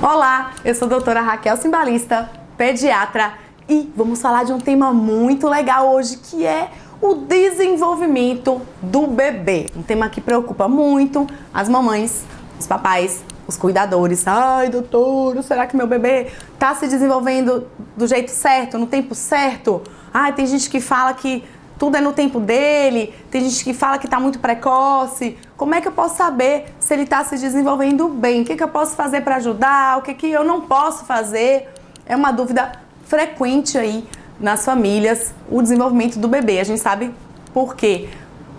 Olá, eu sou a doutora Raquel Cimbalista, pediatra, e vamos falar de um tema muito legal hoje, que é o desenvolvimento do bebê. Um tema que preocupa muito as mamães, os papais, os cuidadores. Ai, doutora, será que meu bebê está se desenvolvendo do jeito certo, no tempo certo? Ai, tem gente que fala que tudo é no tempo dele, tem gente que fala que está muito precoce. Como é que eu posso saber se ele está se desenvolvendo bem? O que eu posso fazer para ajudar? O que eu não posso fazer? É uma dúvida frequente aí nas famílias, o desenvolvimento do bebê. A gente sabe por quê.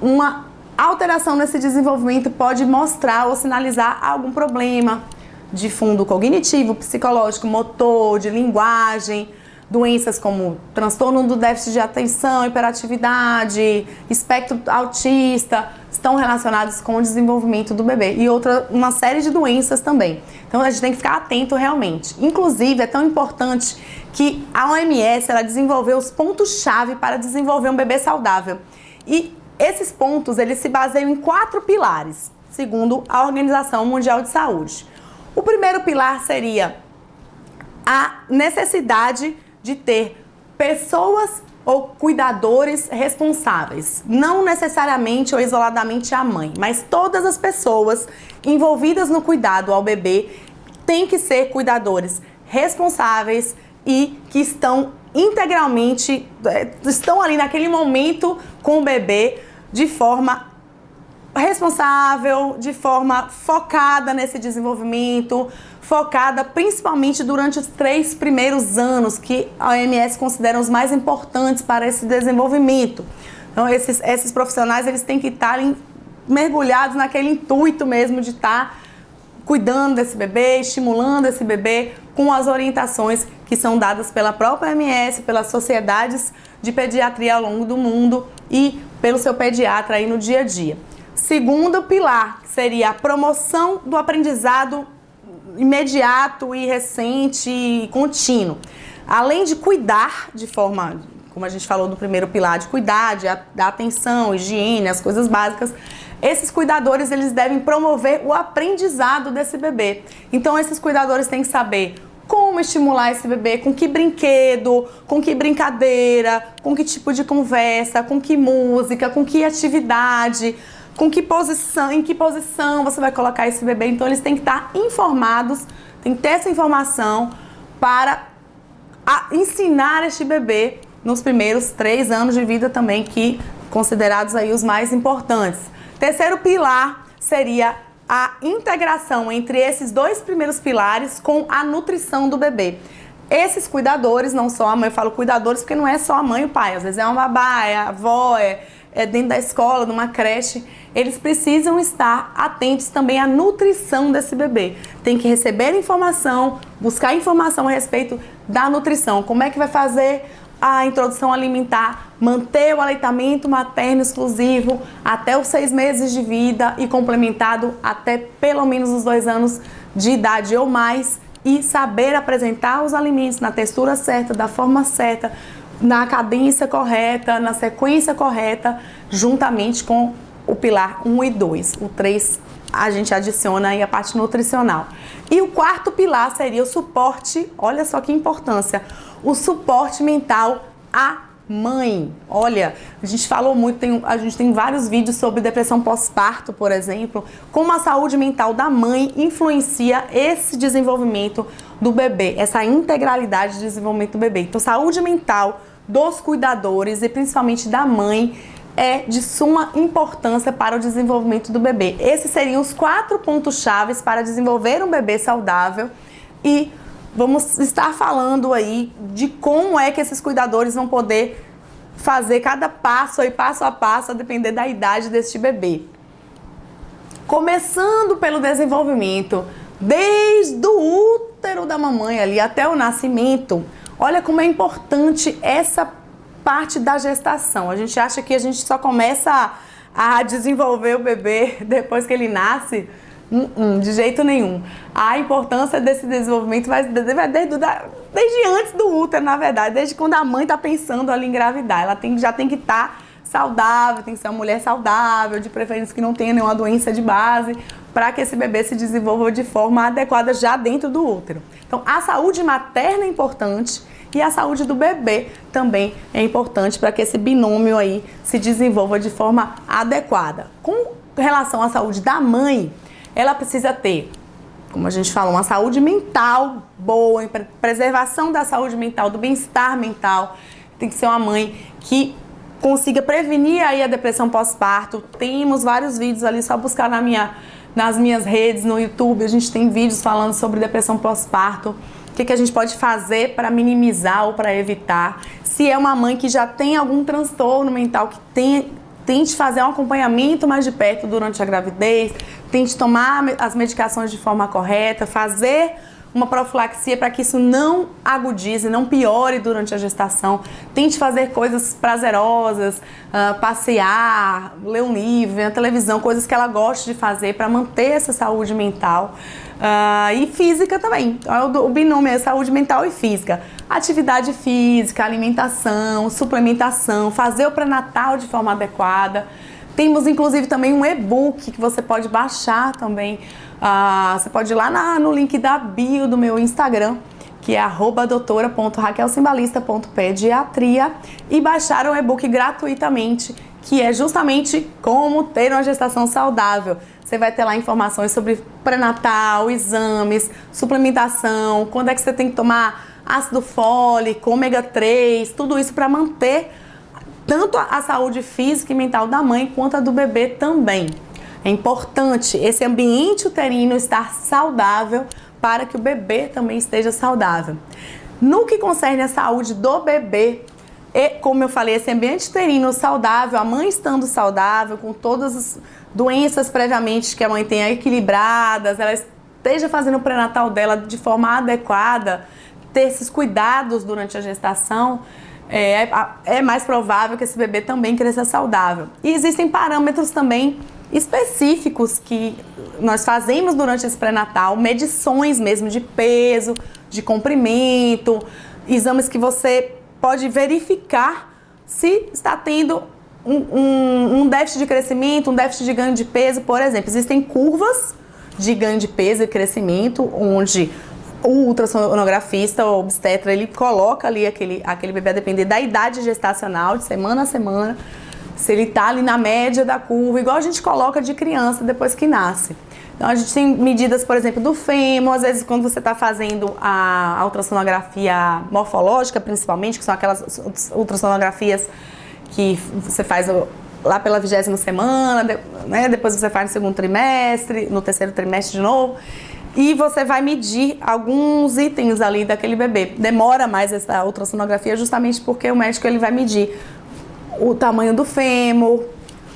Uma alteração nesse desenvolvimento pode mostrar ou sinalizar algum problema de fundo cognitivo, psicológico, motor, de linguagem. Doenças como transtorno do déficit de atenção, hiperatividade, espectro autista, estão relacionados com o desenvolvimento do bebê. E uma série de doenças também. Então a gente tem que ficar atento realmente. Inclusive, é tão importante que a OMS ela desenvolveu os pontos-chave para desenvolver um bebê saudável. E esses pontos eles se baseiam em 4 pilares, segundo a Organização Mundial de Saúde. O primeiro pilar seria a necessidade de ter pessoas ou cuidadores responsáveis, não necessariamente ou isoladamente a mãe, mas todas as pessoas envolvidas no cuidado ao bebê têm que ser cuidadores responsáveis e que estão integralmente, estão ali naquele momento com o bebê de forma responsável, de forma focada nesse desenvolvimento, focada principalmente durante os 3 primeiros anos, que a OMS considera os mais importantes para esse desenvolvimento. Então, esses profissionais eles têm que estar mergulhados naquele intuito mesmo de estar cuidando desse bebê, estimulando esse bebê com as orientações que são dadas pela própria OMS, pelas sociedades de pediatria ao longo do mundo e pelo seu pediatra aí no dia a dia. Segundo pilar, que seria a promoção do aprendizado imediato e recente e contínuo. Além de cuidar de forma, como a gente falou no primeiro pilar, de cuidar, de dar atenção, higiene, as coisas básicas, esses cuidadores eles devem promover o aprendizado desse bebê. Então esses cuidadores têm que saber como estimular esse bebê, com que brinquedo, com que brincadeira, com que tipo de conversa, com que música, com que atividade, com que posição, em que posição você vai colocar esse bebê. Então eles têm que estar informados, tem que ter essa informação para ensinar este bebê nos primeiros 3 anos de vida também, que considerados aí os mais importantes. Terceiro pilar seria a integração entre esses 2 primeiros pilares com a nutrição do bebê. Esses cuidadores, não só a mãe, eu falo cuidadores porque não é só a mãe e o pai, às vezes é uma babá, é a avó, é dentro da escola, numa creche, eles precisam estar atentos também à nutrição desse bebê. Tem que receber informação, buscar informação a respeito da nutrição. Como é que vai fazer a introdução alimentar, manter o aleitamento materno exclusivo até os 6 meses de vida e complementado até pelo menos os 2 anos de idade ou mais, e saber apresentar os alimentos na textura certa, da forma certa, na cadência correta, na sequência correta, juntamente com o pilar 1 e 2. O 3 a gente adiciona aí a parte nutricional. E o 4º pilar seria o suporte, olha só que importância, o suporte mental à mãe. Olha, a gente falou muito, a gente tem vários vídeos sobre depressão pós-parto, por exemplo, como a saúde mental da mãe influencia esse desenvolvimento do bebê, essa integralidade de desenvolvimento do bebê. Então, saúde mental dos cuidadores e principalmente da mãe é de suma importância para o desenvolvimento do bebê. Esses seriam os 4 pontos-chave para desenvolver um bebê saudável, e vamos estar falando aí de como é que esses cuidadores vão poder fazer cada passo aí, passo a passo, a depender da idade deste bebê. Começando pelo desenvolvimento, desde o útero da mamãe ali até o nascimento. Olha como é importante essa parte da gestação. A gente acha que a gente só começa a desenvolver o bebê depois que ele nasce. De jeito nenhum. A importância desse desenvolvimento vai desde antes do útero, na verdade, desde quando a mãe está pensando ali em engravidar. Ela já tem que estar saudável, tem que ser uma mulher saudável, de preferência que não tenha nenhuma doença de base, para que esse bebê se desenvolva de forma adequada já dentro do útero. Então, a saúde materna é importante e a saúde do bebê também é importante para que esse binômio aí se desenvolva de forma adequada. Com relação à saúde da mãe, ela precisa ter, como a gente falou, uma saúde mental boa, preservação da saúde mental, do bem-estar mental. Tem que ser uma mãe que consiga prevenir aí a depressão pós-parto. Temos vários vídeos ali, só buscar nas minhas redes, no YouTube, a gente tem vídeos falando sobre depressão pós-parto. O que a gente pode fazer para minimizar ou para evitar. Se é uma mãe que já tem algum transtorno mental, que tente fazer um acompanhamento mais de perto durante a gravidez, tente tomar as medicações de forma correta, fazer uma profilaxia para que isso não agudize, não piore durante a gestação. Tente fazer coisas prazerosas, passear, ler um livro, ver a televisão, coisas que ela gosta de fazer para manter essa saúde mental. E física também. Então, o binômio é saúde mental e física. Atividade física, alimentação, suplementação, fazer o pré-natal de forma adequada. Temos inclusive também um e-book que você pode baixar também. Você pode ir lá no link da bio do meu Instagram, que é @doutora.raquelcimbalista.pediatria, e baixar um e-book gratuitamente, que é justamente como ter uma gestação saudável. Você vai ter lá informações sobre pré-natal, exames, suplementação, quando é que você tem que tomar ácido fólico, ômega 3, tudo isso para manter tanto a saúde física e mental da mãe quanto a do bebê também. É importante esse ambiente uterino estar saudável para que o bebê também esteja saudável. No que concerne a saúde do bebê, como eu falei, esse ambiente uterino saudável, a mãe estando saudável, com todas as doenças previamente que a mãe tenha equilibradas, ela esteja fazendo o pré-natal dela de forma adequada, ter esses cuidados durante a gestação, é mais provável que esse bebê também cresça saudável. E existem parâmetros também específicos que nós fazemos durante esse pré-natal, medições mesmo de peso, de comprimento, exames que você pode verificar se está tendo um déficit de crescimento, um déficit de ganho de peso, por exemplo. Existem curvas de ganho de peso e crescimento, onde o ultrassonografista ou obstetra, ele coloca ali aquele bebê a depender da idade gestacional, de semana a semana, se ele está ali na média da curva, igual a gente coloca de criança depois que nasce. Então a gente tem medidas, por exemplo, do fêmur, às vezes quando você está fazendo a ultrassonografia morfológica, principalmente, que são aquelas ultrassonografias que você faz lá pela 20ª semana, né? Depois você faz no segundo trimestre, no terceiro trimestre de novo, e você vai medir alguns itens ali daquele bebê. Demora mais essa ultrassonografia justamente porque o médico ele vai medir o tamanho do fêmur,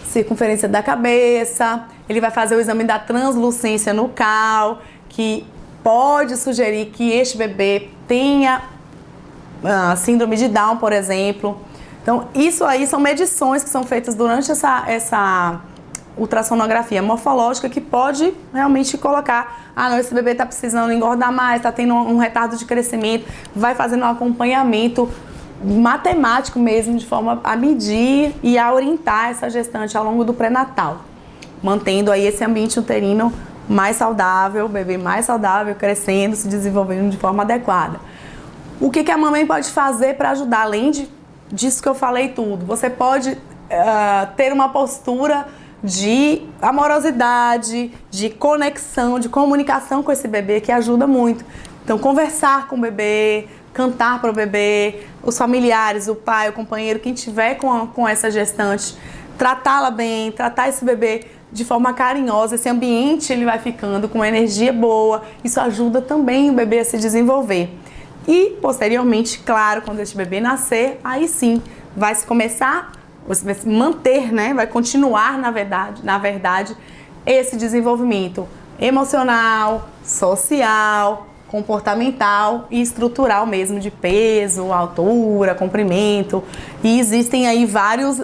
circunferência da cabeça, ele vai fazer o exame da translucência nucal, que pode sugerir que este bebê tenha síndrome de Down, por exemplo. Então, isso aí são medições que são feitas durante essa ultrassonografia morfológica que pode realmente colocar, não, esse bebê está precisando engordar mais, está tendo um retardo de crescimento, vai fazendo um acompanhamento matemático mesmo, de forma a medir e a orientar essa gestante ao longo do pré-natal, mantendo aí esse ambiente uterino mais saudável, o bebê mais saudável, crescendo, se desenvolvendo de forma adequada. O que a mamãe pode fazer para ajudar, além disso que eu falei tudo? Você pode ter uma postura de amorosidade, de conexão, de comunicação com esse bebê, que ajuda muito. Então, conversar com o bebê, cantar para o bebê, os familiares, o pai, o companheiro, quem tiver com essa gestante, tratá-la bem, tratar esse bebê de forma carinhosa. Esse ambiente ele vai ficando com uma energia boa, isso ajuda também o bebê a se desenvolver. E posteriormente, claro, quando esse bebê nascer, aí sim vai se manter, né? Vai continuar, na verdade, esse desenvolvimento emocional, social, comportamental e estrutural mesmo, de peso, altura, comprimento. E existem aí vários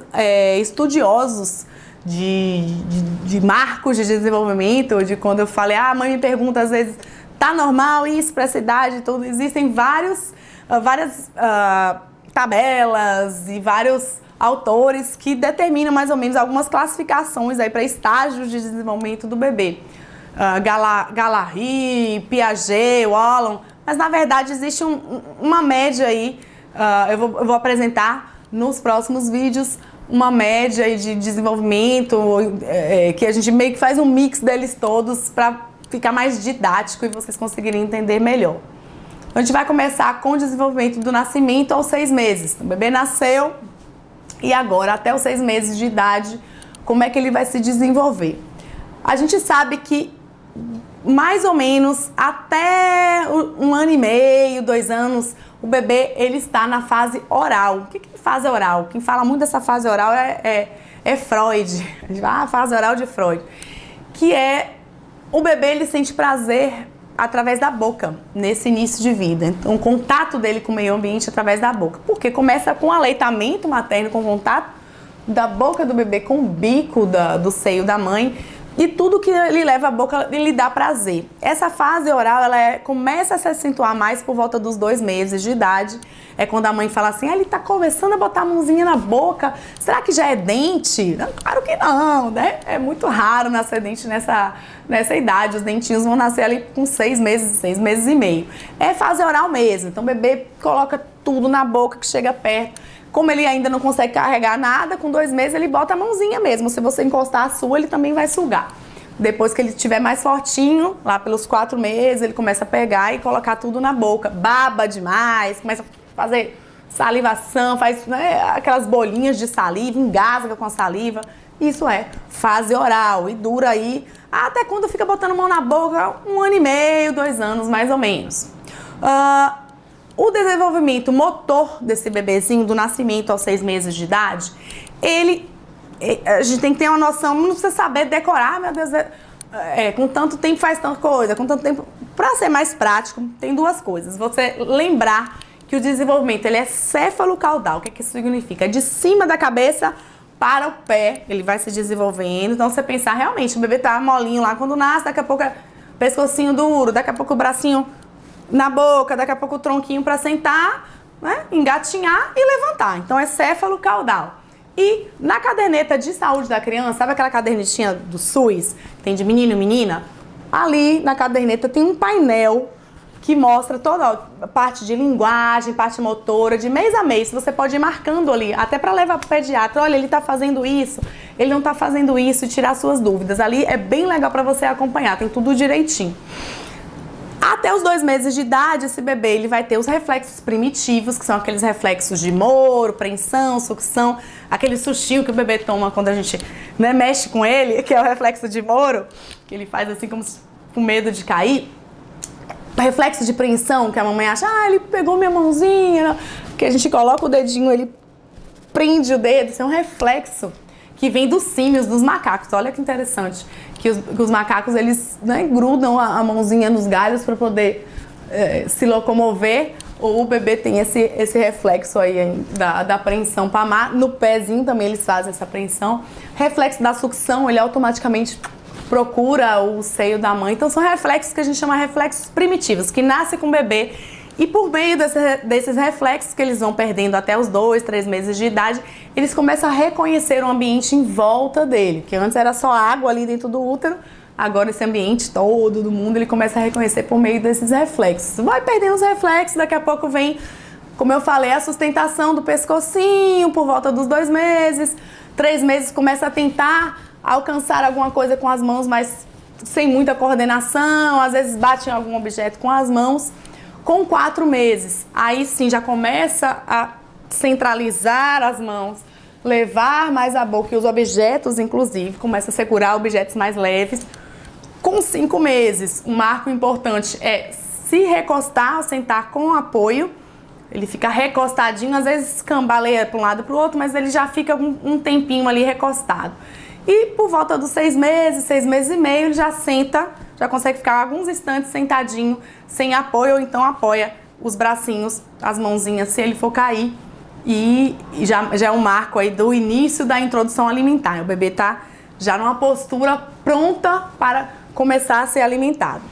estudiosos de marcos de desenvolvimento, de quando eu falei, a mãe me pergunta às vezes, tá normal isso para essa idade? Tudo. Existem várias tabelas e vários autores que determinam mais ou menos algumas classificações aí para estágios de desenvolvimento do bebê. Galahri, Piaget, Wallon, mas na verdade existe uma média aí, eu vou apresentar nos próximos vídeos uma média aí de desenvolvimento, que a gente meio que faz um mix deles todos para ficar mais didático e vocês conseguirem entender melhor. A gente vai começar com o desenvolvimento do nascimento aos 6 meses. O bebê nasceu e agora até os 6 meses de idade, como é que ele vai se desenvolver? A gente sabe que mais ou menos até 1 ano e meio, 2 anos, o bebê ele está na fase oral. O que é fase oral? Quem fala muito dessa fase oral é Freud. A gente vai, a fase oral de Freud. Que é o bebê ele sente prazer através da boca, nesse início de vida. Então, o contato dele com o meio ambiente através da boca. Porque começa com o aleitamento materno, com o contato da boca do bebê com o bico do seio da mãe. E tudo que ele leva à boca, ele dá prazer. Essa fase oral, ela começa a se acentuar mais por volta dos 2 meses de idade. É quando a mãe fala assim, ele tá começando a botar a mãozinha na boca, será que já é dente? Não, claro que não, né? É muito raro nascer dente nessa idade, os dentinhos vão nascer ali com 6 meses, 6 meses e meio. É fase oral mesmo, então o bebê coloca tudo na boca que chega perto. Como ele ainda não consegue carregar nada, com 2 meses ele bota a mãozinha mesmo. Se você encostar a sua, ele também vai sugar. Depois que ele estiver mais fortinho, lá pelos 4 meses, ele começa a pegar e colocar tudo na boca. Baba demais, começa a fazer salivação, faz aquelas bolinhas de saliva, engasga com a saliva. Isso é fase oral e dura aí até quando fica botando mão na boca, 1 ano e meio, 2 anos mais ou menos. O desenvolvimento motor desse bebezinho, do nascimento aos 6 meses de idade, a gente tem que ter uma noção, não precisa saber decorar, meu Deus, com tanto tempo faz tanta coisa, com tanto tempo. Para ser mais prático, tem 2 coisas. Você lembrar que o desenvolvimento ele é céfalo-caudal. O que isso significa? É de cima da cabeça para o pé, ele vai se desenvolvendo. Então, você pensar, realmente, o bebê tá molinho lá quando nasce, daqui a pouco é pescocinho duro, daqui a pouco o bracinho na boca, daqui a pouco o tronquinho para sentar, né? Engatinhar e levantar. Então é céfalo-caudal. E na caderneta de saúde da criança, sabe aquela cadernetinha do SUS, que tem de menino e menina? Ali na caderneta tem um painel que mostra toda a parte de linguagem, parte motora, de mês a mês. Você pode ir marcando ali, até para levar para o pediatra. Olha, ele está fazendo isso, ele não está fazendo isso, e tirar suas dúvidas. Ali é bem legal para você acompanhar, tem tudo direitinho. Até os 2 meses de idade, esse bebê ele vai ter os reflexos primitivos, que são aqueles reflexos de moro, preensão, sucção, aquele sustinho que o bebê toma quando a gente mexe com ele, que é o reflexo de moro, que ele faz assim como com medo de cair. O reflexo de preensão, que a mamãe acha, ele pegou minha mãozinha, que a gente coloca o dedinho, ele prende o dedo, isso é um reflexo que vem dos símios, dos macacos. Olha que interessante, que os macacos, eles grudam a mãozinha nos galhos para poder se locomover. O bebê tem esse reflexo aí da apreensão para amar. No pezinho também eles fazem essa apreensão. Reflexo da sucção, ele automaticamente procura o seio da mãe. Então são reflexos que a gente chama de reflexos primitivos, que nascem com o bebê. E por meio desses reflexos que eles vão perdendo até os 2, 3 meses de idade, eles começam a reconhecer o ambiente em volta dele, que antes era só água ali dentro do útero, agora esse ambiente todo do mundo ele começa a reconhecer por meio desses reflexos. Vai perdendo os reflexos, daqui a pouco vem, como eu falei, a sustentação do pescocinho por volta dos 2 meses, 3 meses começa a tentar alcançar alguma coisa com as mãos, mas sem muita coordenação, às vezes bate em algum objeto com as mãos. Com 4 meses, aí sim já começa a centralizar as mãos, levar mais a boca e os objetos, inclusive, começa a segurar objetos mais leves. Com 5 meses, um marco importante é se recostar ou sentar com apoio. Ele fica recostadinho, às vezes cambaleia para um lado e para o outro, mas ele já fica um tempinho ali recostado. E por volta dos 6 meses, 6 meses e meio, ele já senta, já consegue ficar alguns instantes sentadinho, sem apoio, ou então apoia os bracinhos, as mãozinhas, se ele for cair. E já é um marco aí do início da introdução alimentar. O bebê tá já numa postura pronta para começar a ser alimentado.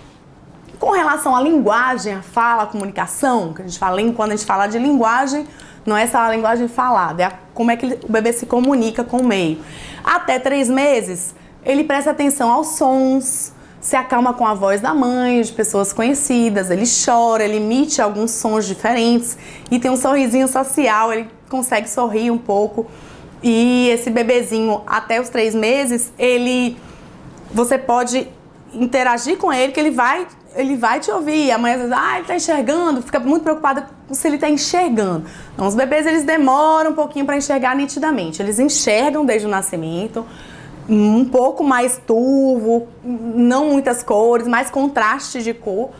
Com relação à linguagem, a fala, a comunicação, que a gente fala, quando a gente fala de linguagem, não é só a linguagem falada, é como é que o bebê se comunica com o meio. Até 3 meses, ele presta atenção aos sons, se acalma com a voz da mãe, de pessoas conhecidas, ele chora, ele emite alguns sons diferentes e tem um sorrisinho social, ele consegue sorrir um pouco. E esse bebezinho, até os 3 meses, você pode interagir com ele, que ele vai te ouvir. A mãe às vezes, ele tá enxergando, fica muito preocupada se ele tá enxergando. Então, os bebês, eles demoram um pouquinho para enxergar nitidamente. Eles enxergam desde o nascimento, um pouco mais turvo, não muitas cores, mais contraste de cor.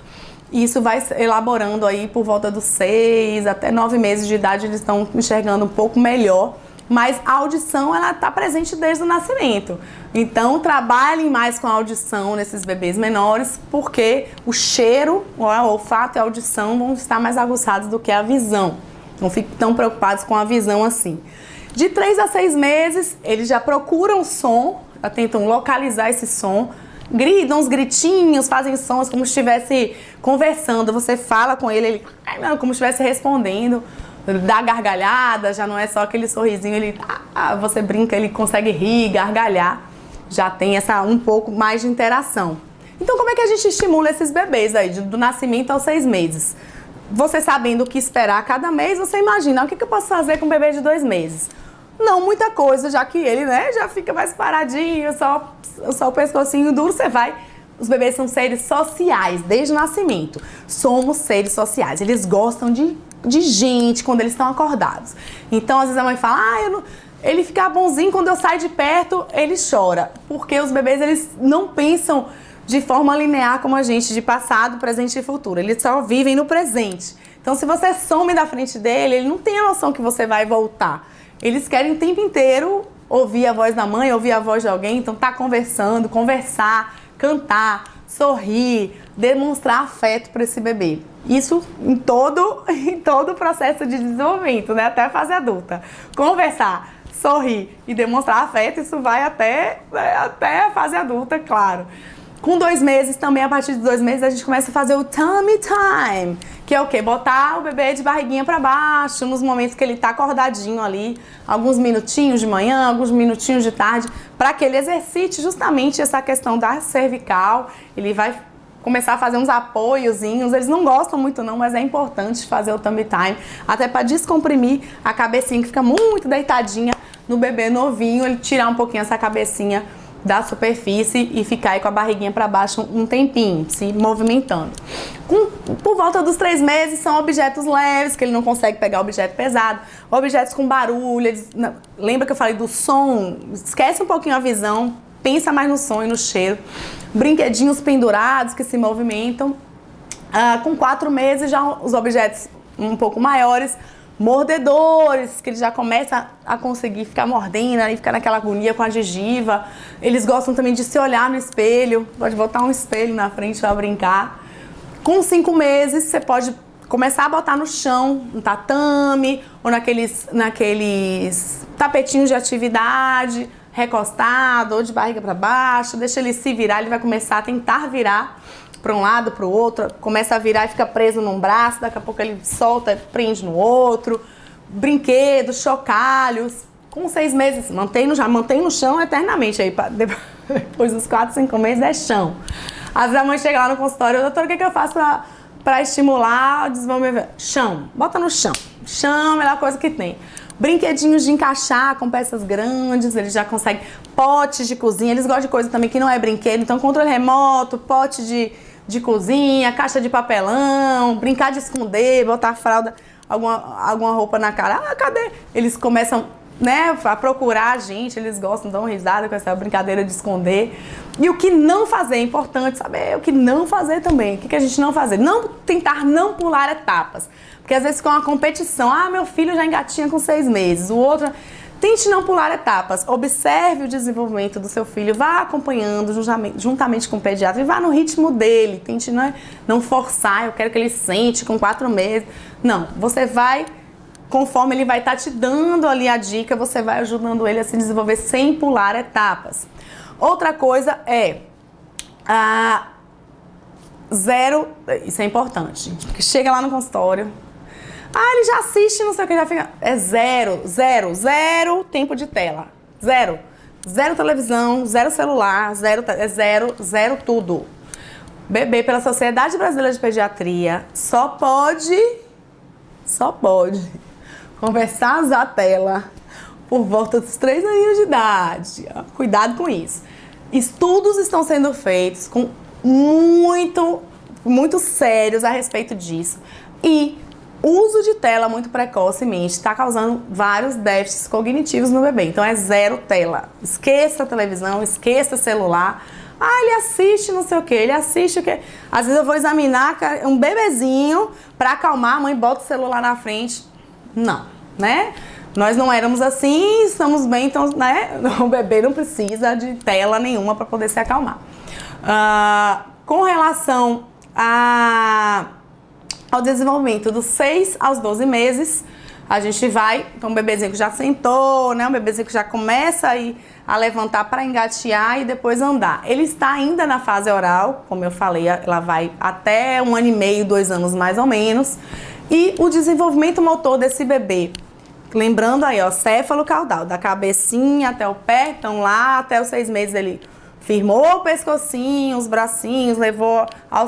E isso vai elaborando aí por volta dos 6 até 9 meses de idade, eles estão enxergando um pouco melhor. Mas a audição, ela está presente desde o nascimento. Então, trabalhem mais com a audição nesses bebês menores, porque o cheiro, o olfato e a audição vão estar mais aguçados do que a visão. Não fiquem tão preocupados com a visão assim. De 3 a 6 meses, eles já procuram som, já tentam localizar esse som, gritam uns gritinhos, fazem sons como se estivesse conversando. Você fala com ele, como se estivesse respondendo. Dá gargalhada, já não é só aquele sorrisinho, você brinca, ele consegue rir, gargalhar, já tem um pouco mais de interação. Então, como é que a gente estimula esses bebês aí, do nascimento aos 6 meses? Você sabendo o que esperar a cada mês, você imagina, o que eu posso fazer com um bebê de 2 meses? Não muita coisa, já que ele, já fica mais paradinho, só o pescocinho duro, Os bebês são seres sociais, desde o nascimento. Somos seres sociais, eles gostam de gente quando eles estão acordados. Então, às vezes a mãe fala, ele fica bonzinho, quando eu saio de perto, ele chora. Porque os bebês, eles não pensam de forma linear como a gente, de passado, presente e futuro. Eles só vivem no presente. Então, se você some da frente dele, ele não tem a noção que você vai voltar. Eles querem o tempo inteiro ouvir a voz da mãe, ouvir a voz de alguém. Então, tá conversando, conversar, cantar, sorrir, demonstrar afeto para esse bebê. Isso em todo o processo de desenvolvimento, até a fase adulta. Conversar, sorrir e demonstrar afeto, isso vai até a fase adulta, claro. Com 2 meses, também a partir de 2 meses, a gente começa a fazer o tummy time, que é o quê? Botar o bebê de barriguinha para baixo, nos momentos que ele tá acordadinho ali, alguns minutinhos de manhã, alguns minutinhos de tarde, para que ele exercite justamente essa questão da cervical. Ele vai começar a fazer uns apoiozinhos, eles não gostam muito não, mas é importante fazer o tummy time, até para descomprimir a cabecinha que fica muito deitadinha no bebê novinho, ele tirar um pouquinho essa cabecinha da superfície e ficar aí com a barriguinha para baixo um tempinho, se movimentando. Por volta dos 3 meses, são objetos leves, que ele não consegue pegar objeto pesado, objetos com barulho, lembra que eu falei do som? Esquece um pouquinho a visão, pensa mais no som e no cheiro. Brinquedinhos pendurados que se movimentam. Com 4 meses, já os objetos um pouco maiores, mordedores, que ele já começa a conseguir ficar mordendo, aí fica naquela agonia com a gengiva. Eles gostam também de se olhar no espelho, pode botar um espelho na frente para brincar. Com 5 meses, você pode começar a botar no chão, um tatame, ou naqueles tapetinhos de atividade, recostado, ou de barriga para baixo, deixa ele se virar, ele vai começar a tentar virar para um lado, para o outro, começa a virar e fica preso num braço, daqui a pouco ele solta, prende no outro. Brinquedos, chocalhos. Com 6 meses, mantém no chão eternamente. Aí, depois dos 4, 5 meses é chão. Às vezes a mãe chega lá no consultório, doutor, o que eu faço para estimular o desenvolvimento? Chão, bota no chão. Chão é a melhor coisa que tem. Brinquedinhos de encaixar com peças grandes, eles já conseguem. Potes de cozinha, eles gostam de coisa também que não é brinquedo, então controle remoto, pote de cozinha, caixa de papelão, brincar de esconder, botar fralda, alguma roupa na cara. Cadê? Eles começam, a procurar a gente, eles gostam, dão risada com essa brincadeira de esconder. E o que não fazer, é importante saber o que não fazer também. O que a gente não fazer? Tentar não pular etapas. Porque às vezes com uma competição, meu filho já engatinha com 6 meses, o outro... Tente não pular etapas, observe o desenvolvimento do seu filho, vá acompanhando juntamente com o pediatra e vá no ritmo dele, tente não forçar, eu quero que ele sente com 4 meses. Não, você vai, conforme ele vai estar te dando ali a dica, você vai ajudando ele a se desenvolver sem pular etapas. Outra coisa é zero, isso é importante, gente, porque chega lá no consultório, ele já assiste, não sei o que, já fica, é zero tempo de tela, zero televisão, zero celular, zero tudo. Bebê, pela Sociedade Brasileira de Pediatria, só pode conversar, usar a tela por volta dos 3 aninhos de idade. Cuidado com isso. Estudos estão sendo feitos com muito sérios a respeito disso. E uso de tela muito precocemente está causando vários déficits cognitivos no bebê. Então é zero tela. Esqueça a televisão, esqueça o celular. Ele assiste não sei o que, ele assiste o que. Às vezes eu vou examinar um bebezinho para acalmar, a mãe bota o celular na frente. Não, né? Nós não éramos assim, estamos bem, então, né? O bebê não precisa de tela nenhuma para poder se acalmar. Com relação ao desenvolvimento dos 6 aos 12 meses, a gente vai, então um bebezinho que já sentou, né? Um bebezinho que já começa a levantar para engatear e depois andar. Ele está ainda na fase oral, como eu falei, ela vai até 1 ano e meio, 2 anos mais ou menos. E o desenvolvimento motor desse bebê, lembrando aí, céfalo-caudal, da cabecinha até o pé, então lá até os 6 meses ele firmou o pescocinho, os bracinhos,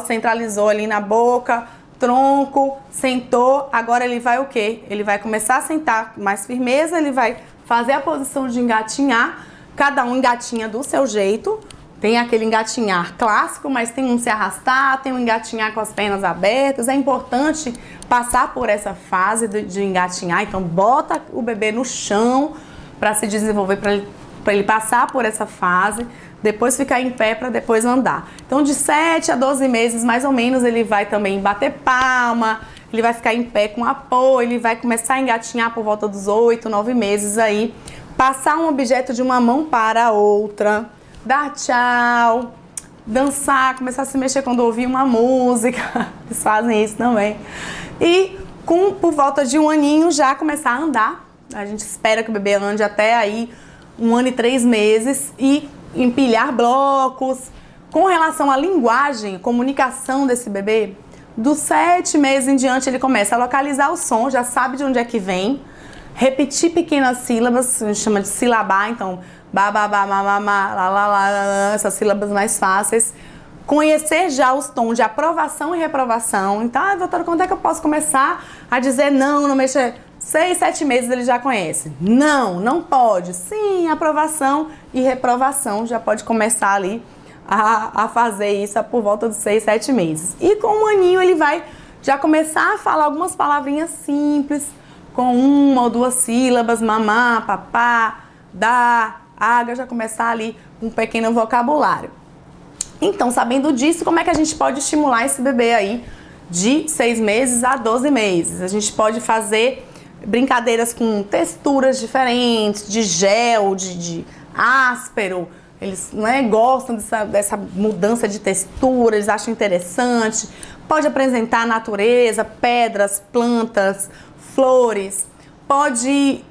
centralizou ali na boca, tronco, sentou, agora ele vai o quê? Ele vai começar a sentar com mais firmeza, ele vai fazer a posição de engatinhar, cada um engatinha do seu jeito, tem aquele engatinhar clássico, mas tem um se arrastar, tem um engatinhar com as pernas abertas, é importante passar por essa fase de engatinhar, então bota o bebê no chão para se desenvolver, para ele passar por essa fase, depois ficar em pé para depois andar. Então de 7 a 12 meses mais ou menos ele vai também bater palma, ele vai ficar em pé com apoio, ele vai começar a engatinhar por volta dos 8, 9 meses aí, passar um objeto de uma mão para a outra, dar tchau, dançar, começar a se mexer quando ouvir uma música, eles fazem isso também. E por volta de 1 aninho já começar a andar, a gente espera que o bebê ande até aí 1 ano e 3 meses e empilhar blocos. Com relação à linguagem, comunicação desse bebê, dos 7 meses em diante ele começa a localizar o som, já sabe de onde é que vem, repetir pequenas sílabas, a gente chama de silabar, então ba, ba, ba, ma, ma, ma, la, la, la, essas sílabas mais fáceis. Conhecer já os tons de aprovação e reprovação. Então, doutora, quando é que eu posso começar a dizer não mexa? 6, 7 meses ele já conhece. Não pode. Sim, aprovação e reprovação já pode começar ali a fazer isso por volta dos 6, 7 meses. E com 1 aninho ele vai já começar a falar algumas palavrinhas simples, com 1 ou 2 sílabas, mamá, papá, dá, água, já começar ali um pequeno vocabulário. Então, sabendo disso, como é que a gente pode estimular esse bebê aí de 6 meses a 12 meses? A gente pode fazer brincadeiras com texturas diferentes, de gel, de áspero. Eles gostam dessa mudança de textura, eles acham interessante. Pode apresentar a natureza, pedras, plantas, flores. Pode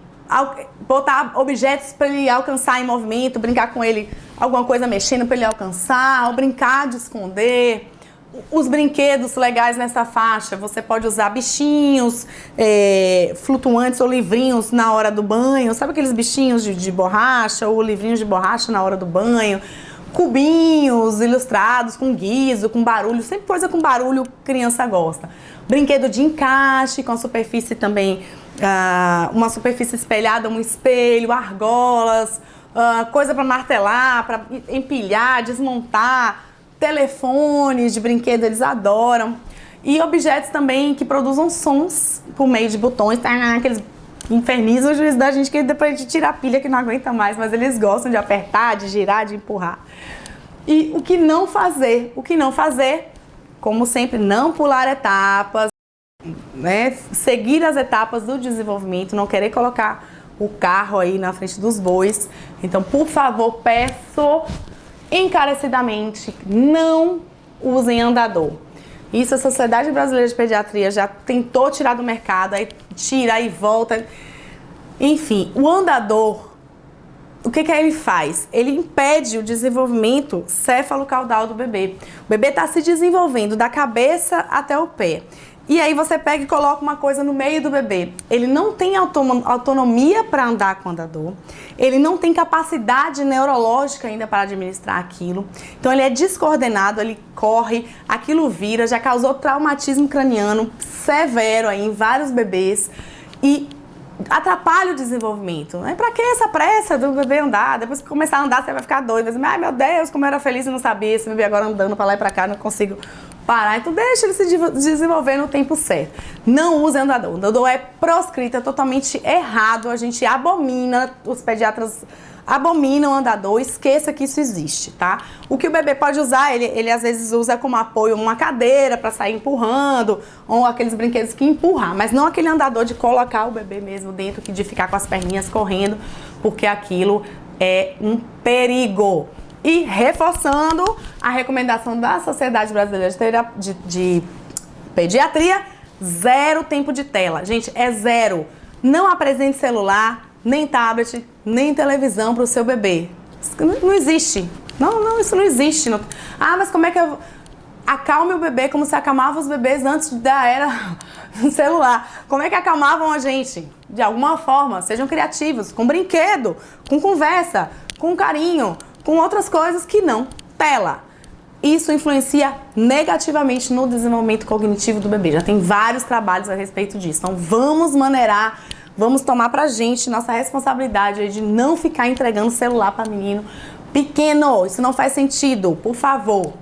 botar objetos para ele alcançar em movimento, brincar com ele, alguma coisa mexendo para ele alcançar, ou brincar de esconder. Os brinquedos legais nessa faixa, você pode usar bichinhos flutuantes ou livrinhos na hora do banho, sabe aqueles bichinhos de borracha ou livrinhos de borracha na hora do banho, cubinhos ilustrados com guiso, com barulho, sempre coisa com barulho criança gosta. Brinquedo de encaixe com a superfície também, uma superfície espelhada, um espelho, argolas, coisa para martelar, para empilhar, desmontar, telefones de brinquedo, eles adoram. E objetos também que produzam sons por meio de botões, aqueles infernizam o juízo da gente, que depois a gente tira a pilha que não aguenta mais, mas eles gostam de apertar, de girar, de empurrar. E o que não fazer? O que não fazer, como sempre, não pular etapas, seguir as etapas do desenvolvimento, não querer colocar o carro aí na frente dos bois. Então, por favor, peço encarecidamente, não usem andador. Isso a Sociedade Brasileira de Pediatria já tentou tirar do mercado, aí tira e volta. Enfim, o andador o que ele faz? Ele impede o desenvolvimento céfalo-caudal do bebê. O bebê está se desenvolvendo da cabeça até o pé. E aí você pega e coloca uma coisa no meio do bebê. Ele não tem autonomia para andar com o andador. Ele não tem capacidade neurológica ainda para administrar aquilo. Então ele é descoordenado, ele corre, aquilo vira, já causou traumatismo craniano severo aí em vários bebês e atrapalha o desenvolvimento. Pra que essa pressa do bebê andar? Depois que começar a andar, você vai ficar doido. Vai dizer, ai meu Deus, como eu era feliz e não sabia. Esse bebê agora andando pra lá e pra cá, não consigo parar. Então deixa ele se desenvolver no tempo certo. Não use andador. O andador é proscrito, é totalmente errado. A gente abomina, os pediatras abominam o andador, esqueça que isso existe, tá? O que o bebê pode usar, ele às vezes usa como apoio uma cadeira para sair empurrando, ou aqueles brinquedos que empurrar, mas não aquele andador de colocar o bebê mesmo dentro, de ficar com as perninhas correndo, porque aquilo é um perigo. E reforçando a recomendação da Sociedade Brasileira de Pediatria, 0 tempo de tela. Gente, é 0. Não apresente celular, nem tablet, nem televisão para o seu bebê. Isso não existe. Não, isso não existe. Não. Ah, mas como é que eu acalme o bebê como se acalmava os bebês antes da era do celular? Como é que acalmavam a gente? De alguma forma, sejam criativos, com brinquedo, com conversa, com carinho, com outras coisas que não tela. Isso influencia negativamente no desenvolvimento cognitivo do bebê. Já tem vários trabalhos a respeito disso. Então vamos maneirar, vamos tomar pra gente nossa responsabilidade de não ficar entregando celular para menino pequeno. Isso não faz sentido, por favor.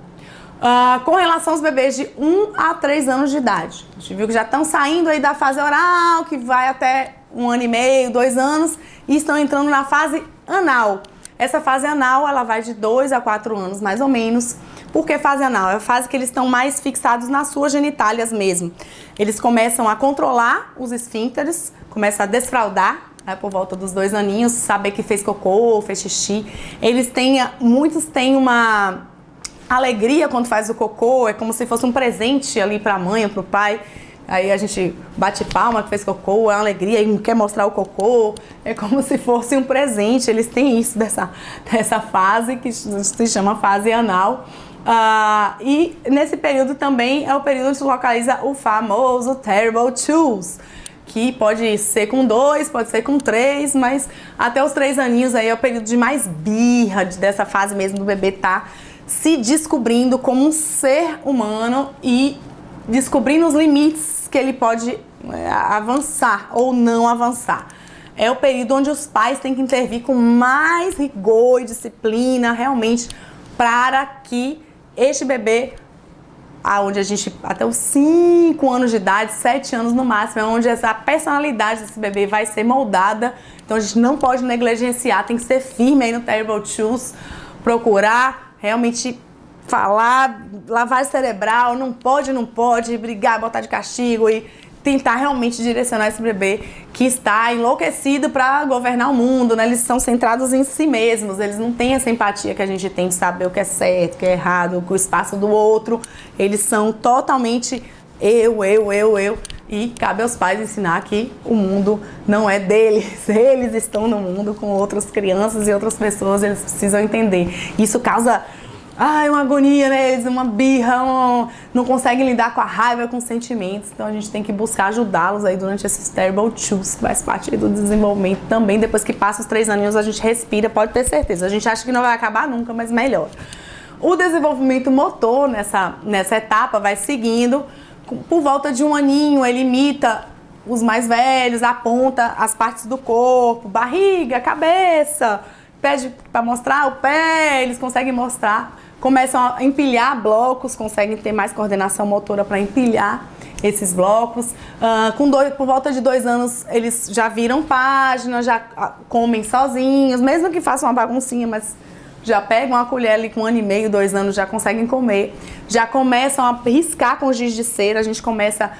Com relação aos bebês de 1 a 3 anos de idade, a gente viu que já estão saindo aí da fase oral, que vai até 1 ano e meio, 2 anos, e estão entrando na fase anal. Essa fase anal, ela vai de 2 a 4 anos, mais ou menos. Por que fase anal? É a fase que eles estão mais fixados nas suas genitálias mesmo. Eles começam a controlar os esfíncteres, começam a desfraldar, né, por volta dos 2 aninhos, saber que fez cocô, fez xixi. Muitos têm uma alegria quando faz o cocô, é como se fosse um presente ali para a mãe ou para o pai. Aí a gente bate palma que fez cocô, é uma alegria, e quer mostrar o cocô, é como se fosse um presente. Eles têm isso dessa fase que se chama fase anal. E nesse período também é o período onde se localiza o famoso Terrible Twos, que pode ser com 2, pode ser com 3, mas até os 3 aninhos aí é o período de mais birra, dessa fase mesmo do bebê tá se descobrindo como um ser humano e descobrindo os limites que ele pode avançar ou não avançar. É o período onde os pais têm que intervir com mais rigor e disciplina, realmente, para que este bebê, onde a gente, até os 5 anos de idade, 7 anos no máximo, é onde essa personalidade desse bebê vai ser moldada. Então a gente não pode negligenciar, tem que ser firme aí no Terrible Twos, procurar realmente falar, lavagem cerebral, não pode, brigar, botar de castigo e tentar realmente direcionar esse bebê que está enlouquecido para governar o mundo, né? Eles são centrados em si mesmos, eles não têm essa empatia que a gente tem de saber o que é certo, o que é errado, o espaço do outro. Eles são totalmente eu. E cabe aos pais ensinar que o mundo não é deles, eles estão no mundo com outras crianças e outras pessoas, eles precisam entender. Isso causa uma agonia neles, uma birra, não conseguem lidar com a raiva, com os sentimentos. Então a gente tem que buscar ajudá-los aí durante esses Terrible Twos, que faz parte aí do desenvolvimento também. Depois que passa os 3 aninhos, a gente respira, pode ter certeza. A gente acha que não vai acabar nunca, mas melhor. O desenvolvimento motor nessa etapa vai seguindo. Por volta de 1 aninho, ele imita os mais velhos, aponta as partes do corpo, barriga, cabeça, pede para mostrar o pé, eles conseguem mostrar. Começam a empilhar blocos, conseguem ter mais coordenação motora para empilhar esses blocos. Por volta de 2 anos, eles já viram página, já comem sozinhos, mesmo que façam uma baguncinha, mas já pegam a colher ali com 1 ano e meio, 2 anos, já conseguem comer. Já começam a riscar com giz de cera, a gente começa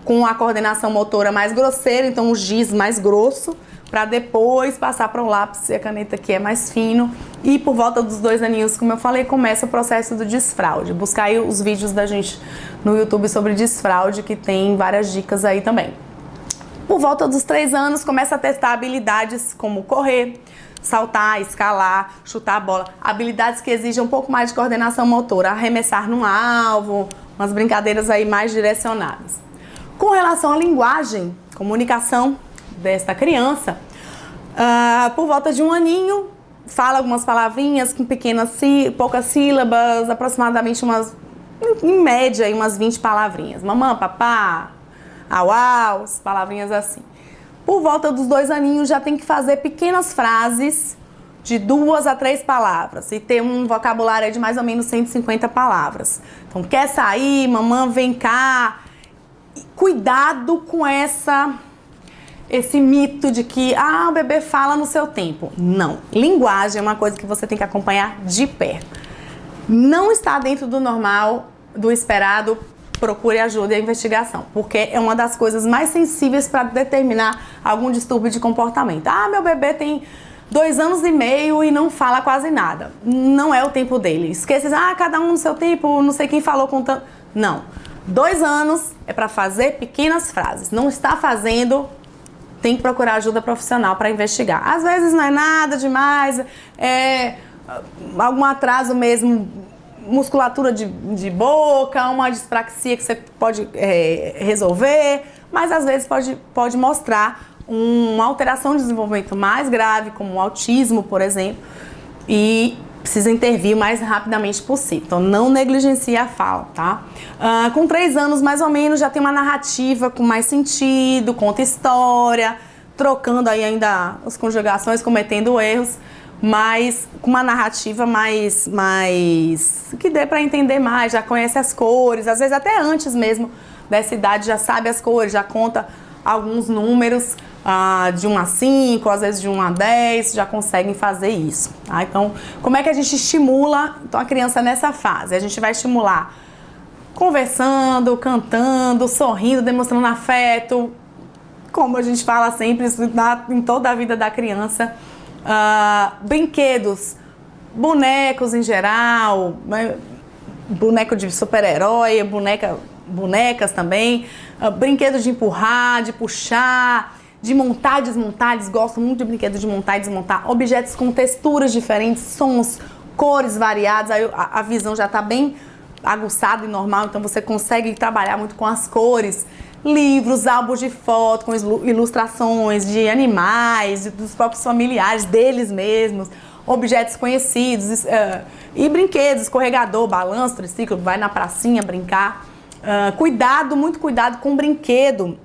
com a coordenação motora mais grosseira, então o giz mais grosso, para depois passar para o lápis e a caneta que é mais fino. E por volta dos 2 aninhos, como eu falei, começa o processo do desfraude. Buscar aí os vídeos da gente no YouTube sobre desfraude, que tem várias dicas aí também. Por volta dos 3 anos, começa a testar habilidades como correr, saltar, escalar, chutar a bola. Habilidades que exigem um pouco mais de coordenação motora, arremessar no alvo, umas brincadeiras aí mais direcionadas. Com relação à linguagem, comunicação desta criança, por volta de 1 aninho, fala algumas palavrinhas com poucas sílabas, aproximadamente em média, umas 20 palavrinhas. Mamã, papá, au, au, palavrinhas assim. Por volta dos 2 aninhos já tem que fazer pequenas frases de 2 a 3 palavras e ter um vocabulário de mais ou menos 150 palavras. Então, quer sair, mamã, vem cá. Cuidado com esse mito de que o bebê fala no seu tempo. Não. Linguagem é uma coisa que você tem que acompanhar de perto. Não está dentro do normal, do esperado, procure ajuda e a investigação, porque é uma das coisas mais sensíveis para determinar algum distúrbio de comportamento. Meu bebê tem 2 anos e meio e não fala quase nada. Não é o tempo dele. Esqueça, cada um no seu tempo, não sei quem falou com tanto. Não. 2 anos é para fazer pequenas frases. Não está fazendo, tem que procurar ajuda profissional para investigar. Às vezes não é nada demais, é algum atraso mesmo, musculatura de boca, uma dispraxia que você pode resolver, mas às vezes pode mostrar uma alteração de desenvolvimento mais grave, como o autismo, por exemplo, e precisa intervir o mais rapidamente possível. Então, não negligencie a fala, tá? Com 3 anos, mais ou menos, já tem uma narrativa com mais sentido, conta história, trocando aí ainda as conjugações, cometendo erros, mas com uma narrativa mais que dê para entender mais, já conhece as cores, às vezes até antes mesmo dessa idade já sabe as cores, já conta alguns números, de 1 a 5, às vezes de 1 a 10, já conseguem fazer isso. Tá? Então, como é que a gente estimula a criança nessa fase? A gente vai estimular conversando, cantando, sorrindo, demonstrando afeto, como a gente fala sempre, isso em toda a vida da criança. Brinquedos, bonecos em geral, boneco de super-herói, bonecas também, brinquedos de empurrar, de puxar, de montar e desmontar. Eles gostam muito de brinquedos de montar e desmontar, objetos com texturas diferentes, sons, cores variadas, aí a visão já está bem aguçada e normal, então você consegue trabalhar muito com as cores. Livros, álbuns de foto com ilustrações de animais, dos próprios familiares, deles mesmos, objetos conhecidos, e brinquedos, escorregador, balanço, triciclo, vai na pracinha brincar. Muito cuidado com o brinquedo,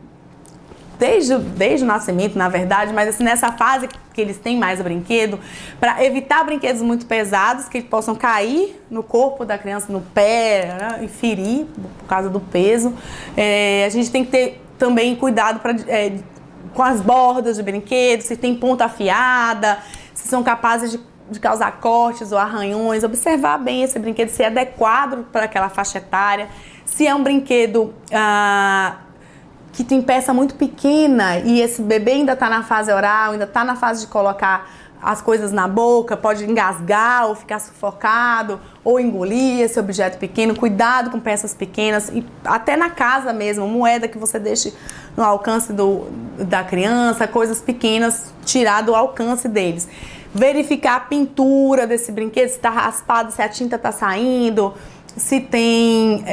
desde o nascimento, na verdade, mas assim, nessa fase que eles têm mais brinquedo, para evitar brinquedos muito pesados, que possam cair no corpo da criança, no pé, né, e ferir por causa do peso. A gente tem que ter também cuidado com as bordas de brinquedos, se tem ponta afiada, se são capazes de causar cortes ou arranhões, observar bem esse brinquedo, se é adequado para aquela faixa etária, se é um brinquedo que tem peça muito pequena e esse bebê ainda está na fase oral, ainda está na fase de colocar as coisas na boca, pode engasgar ou ficar sufocado ou engolir esse objeto pequeno. Cuidado com peças pequenas e até na casa mesmo, moeda que você deixe no alcance da criança, coisas pequenas, tirar do alcance deles. Verificar a pintura desse brinquedo, se está raspado, se a tinta está saindo, se tem...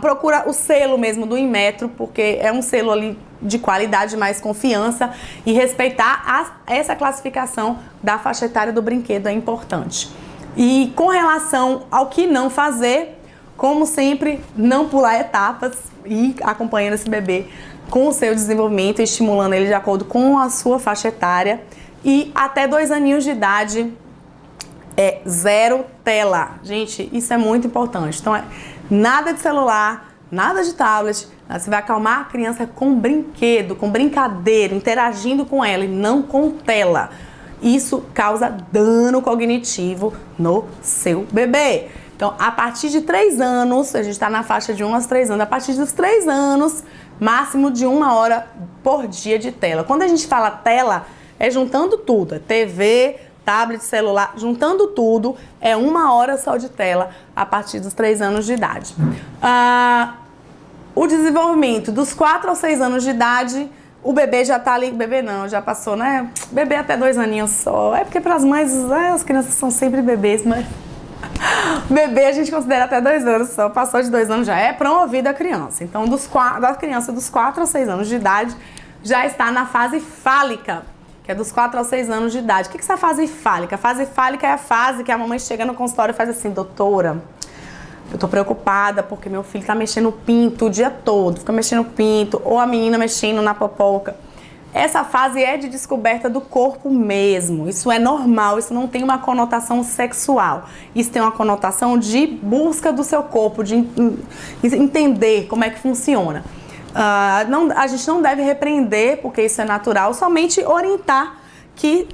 procura o selo mesmo do Inmetro, porque é um selo ali de qualidade, mais confiança, e respeitar essa classificação da faixa etária do brinquedo é importante. E com relação ao que não fazer, como sempre, não pular etapas e acompanhando esse bebê com o seu desenvolvimento, estimulando ele de acordo com a sua faixa etária, e até 2 aninhos de idade, 0 tela. Gente, isso é muito importante. Então, nada de celular, nada de tablet. Você vai acalmar a criança com brinquedo, com brincadeira, interagindo com ela e não com tela. Isso causa dano cognitivo no seu bebê. Então, a partir de 3 anos, a gente está na faixa de 1 a 3 anos, a partir dos 3 anos, máximo de 1 hora por dia de tela. Quando a gente fala tela, é juntando tudo, TV, tablet, celular, juntando tudo, é 1 hora só de tela a partir dos 3 anos de idade. O desenvolvimento dos 4 aos 6 anos de idade, o bebê já tá ali, bebê não, já passou, né? Bebê até 2 aninhos só. É porque para as mães, as crianças são sempre bebês, mas bebê a gente considera até 2 anos só. Passou de 2 anos já é promovida a criança. Então, da criança dos 4 a 6 anos de idade já está na fase fálica, que é dos 4 aos 6 anos de idade. O que é essa fase fálica? A fase fálica é a fase que a mamãe chega no consultório e faz assim: doutora, eu tô preocupada porque meu filho tá mexendo o pinto o dia todo, fica mexendo o pinto, ou a menina mexendo na popoca. Essa fase é de descoberta do corpo mesmo. Isso é normal, isso não tem uma conotação sexual. Isso tem uma conotação de busca do seu corpo, de entender como é que funciona. A gente não deve repreender, porque isso é natural, somente orientar que,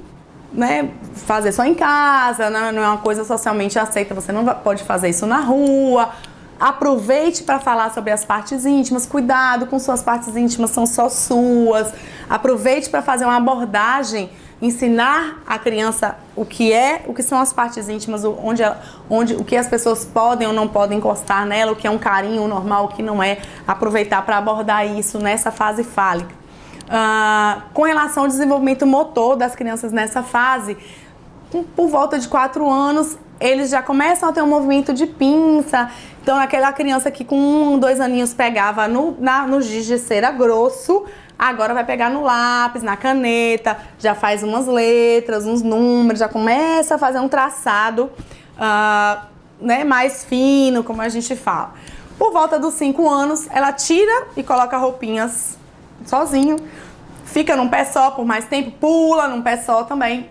né, fazer só em casa, não é uma coisa socialmente aceita, você não pode fazer isso na rua. Aproveite para falar sobre as partes íntimas, cuidado com suas partes íntimas, são só suas. Aproveite para fazer uma abordagem, ensinar a criança o que são as partes íntimas, o que as pessoas podem ou não podem encostar nela, o que é um carinho normal, o que não é. Aproveitar para abordar isso nessa fase fálica. Com relação ao desenvolvimento motor das crianças nessa fase, por volta de 4 anos, eles já começam a ter um movimento de pinça. Então, aquela criança que com 1, 2 aninhos pegava no giz de cera grosso, agora vai pegar no lápis, na caneta, já faz umas letras, uns números, já começa a fazer um traçado né, mais fino, como a gente fala. Por volta dos 5 anos, ela tira e coloca roupinhas sozinho, fica num pé só por mais tempo, pula num pé só também.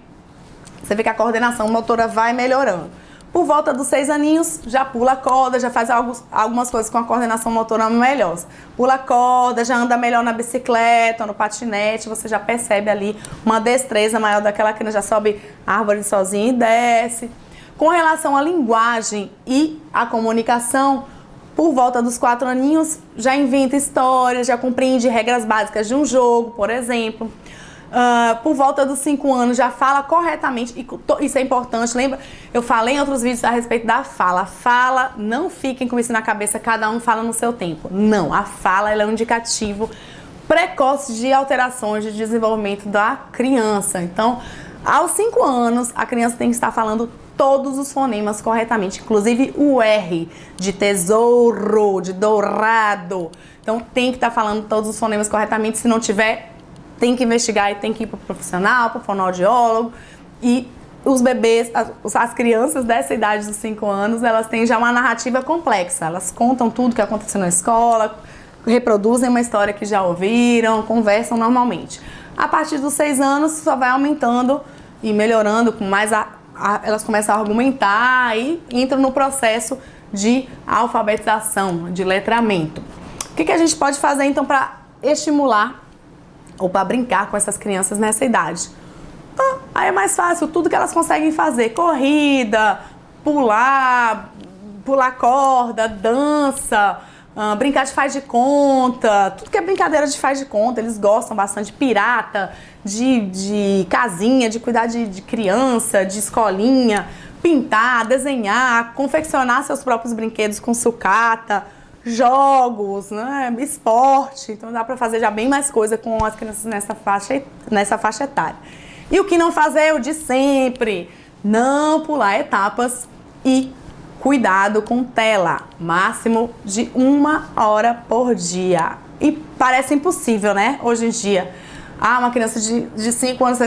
Você vê que a coordenação motora vai melhorando. Por volta dos 6 aninhos, já pula a corda, já faz algumas coisas com a coordenação motora melhor. Pula a corda, já anda melhor na bicicleta, no patinete, você já percebe ali uma destreza maior daquela criança, já sobe a árvore sozinha e desce. Com relação à linguagem e à comunicação, por volta dos 4 aninhos, já inventa histórias, já compreende regras básicas de um jogo, por exemplo. Por volta dos 5 anos já fala corretamente, e isso é importante, lembra? Eu falei em outros vídeos a respeito da fala. Fala, não fiquem com isso na cabeça, cada um fala no seu tempo. Não, a fala ela é um indicativo precoce de alterações de desenvolvimento da criança. Então, aos 5 anos, a criança tem que estar falando todos os fonemas corretamente, inclusive o R de tesouro, de dourado. Então, tem que estar falando todos os fonemas corretamente, se não tiver, tem que investigar e tem que ir para o profissional, para o fonoaudiólogo. E os bebês, as crianças dessa idade dos 5 anos, elas têm já uma narrativa complexa. Elas contam tudo que aconteceu na escola, reproduzem uma história que já ouviram, conversam normalmente. A partir dos 6 anos, só vai aumentando e melhorando, com mais elas começam a argumentar e entram no processo de alfabetização, de letramento. O que a gente pode fazer, então, para estimular ou para brincar com essas crianças nessa idade? Aí é mais fácil, tudo que elas conseguem fazer: corrida, pular corda, dança, brincar de faz de conta, tudo que é brincadeira de faz de conta, eles gostam bastante. De pirata, de casinha, de cuidar de criança, de escolinha, pintar, desenhar, confeccionar seus próprios brinquedos com sucata, jogos, né, esporte. Então dá para fazer já bem mais coisa com as crianças nessa faixa etária. E o que não fazer é o de sempre: não pular etapas e cuidado com tela, máximo de 1 hora por dia. E parece impossível, né, hoje em dia. Uma criança de 5 anos,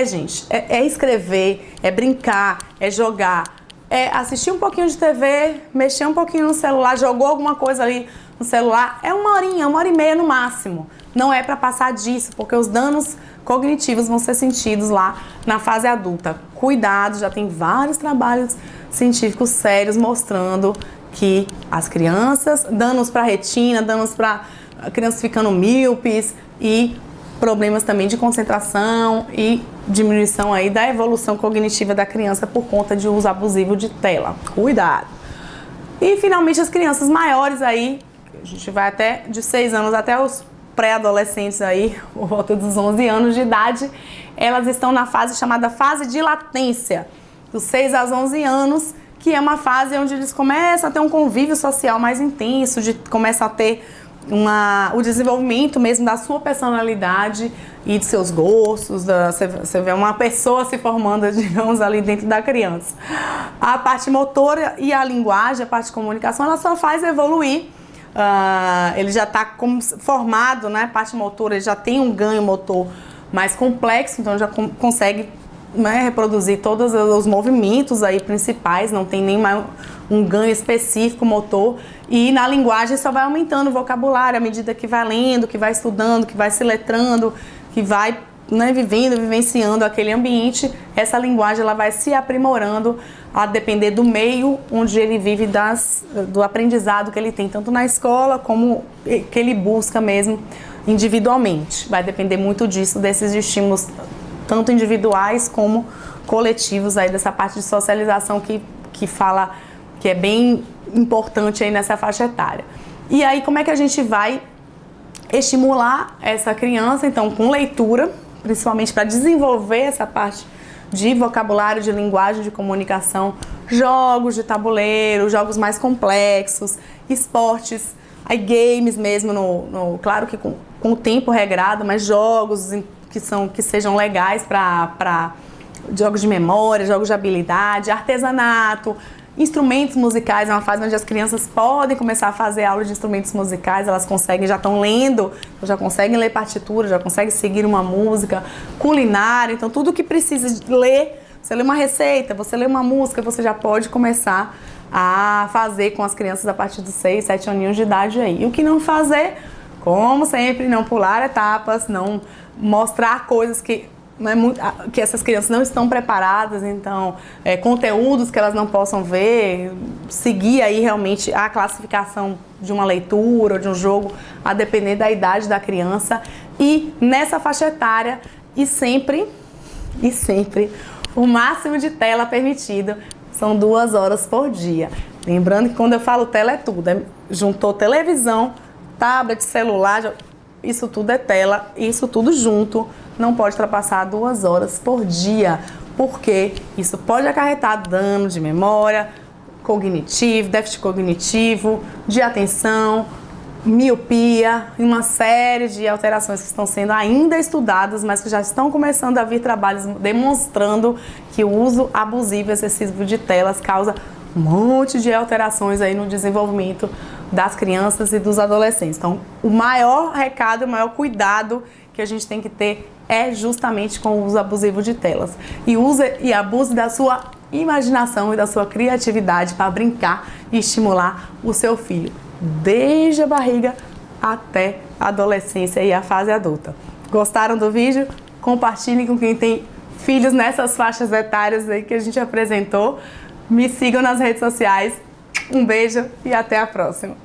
gente, é escrever, é brincar, é jogar, é assistir um pouquinho de TV, mexer um pouquinho no celular, jogou alguma coisa ali no celular, é 1 horinha, 1 hora e meia no máximo. Não é para passar disso, porque os danos cognitivos vão ser sentidos lá na fase adulta. Cuidado, já tem vários trabalhos científicos sérios mostrando que as crianças, danos para a retina, danos para crianças ficando míopes e problemas também de concentração e diminuição aí da evolução cognitiva da criança por conta de uso abusivo de tela. Cuidado! E finalmente as crianças maiores aí, a gente vai até de 6 anos até os pré-adolescentes aí, por volta dos 11 anos de idade, elas estão na fase chamada fase de latência, dos 6 aos 11 anos, que é uma fase onde eles começam a ter um convívio social mais intenso, começam a ter o desenvolvimento mesmo da sua personalidade e de seus gostos. Você vê uma pessoa se formando, digamos, ali dentro da criança. A parte motora e a linguagem, a parte de comunicação, ela só faz evoluir. Ele já está formado, né? A parte motora, ele já tem um ganho motor mais complexo, então já consegue, né, reproduzir todos os movimentos aí principais, não tem nem mais um ganho específico motor. E na linguagem só vai aumentando o vocabulário à medida que vai lendo, que vai estudando, que vai se letrando, que vai, né, vivenciando aquele ambiente. Essa linguagem ela vai se aprimorando a depender do meio onde ele vive, do aprendizado que ele tem, tanto na escola como que ele busca mesmo individualmente. Vai depender muito disso, desses estímulos, tanto individuais como coletivos, aí dessa parte de socialização que fala, que é bem importante aí nessa faixa etária. E aí, como é que a gente vai estimular essa criança? Então, com leitura, principalmente para desenvolver essa parte de vocabulário, de linguagem, de comunicação, jogos de tabuleiro, jogos mais complexos, esportes, aí games mesmo, claro que com o tempo regrado, mas jogos que sejam legais para jogos de memória, jogos de habilidade, artesanato, instrumentos musicais. É uma fase onde as crianças podem começar a fazer aula de instrumentos musicais, elas conseguem, já estão lendo, já conseguem ler partitura, já conseguem seguir uma música, culinária, então tudo que precisa de ler, você lê uma receita, você lê uma música, você já pode começar a fazer com as crianças a partir dos 6, 7 aninhos de idade aí. E o que não fazer, como sempre, não pular etapas, não mostrar coisas que essas crianças não estão preparadas, então conteúdos que elas não possam ver, seguir aí realmente a classificação de uma leitura ou de um jogo, a depender da idade da criança. E nessa faixa etária, e sempre, o máximo de tela permitido são 2 horas por dia. Lembrando que quando eu falo tela é tudo, juntou televisão, tablet, celular, isso tudo é tela, isso tudo junto. Não pode ultrapassar 2 horas por dia, porque isso pode acarretar dano de memória, cognitivo, déficit cognitivo, de atenção, miopia e uma série de alterações que estão sendo ainda estudadas, mas que já estão começando a vir trabalhos demonstrando que o uso abusivo e excessivo de telas causa um monte de alterações aí no desenvolvimento das crianças e dos adolescentes. Então, o maior recado, o maior cuidado que a gente tem que ter é justamente com o uso abusivo de telas. E use e abuse da sua imaginação e da sua criatividade para brincar e estimular o seu filho, desde a barriga até a adolescência e a fase adulta. Gostaram do vídeo? Compartilhem com quem tem filhos nessas faixas etárias aí que a gente apresentou. Me sigam nas redes sociais. Um beijo e até a próxima.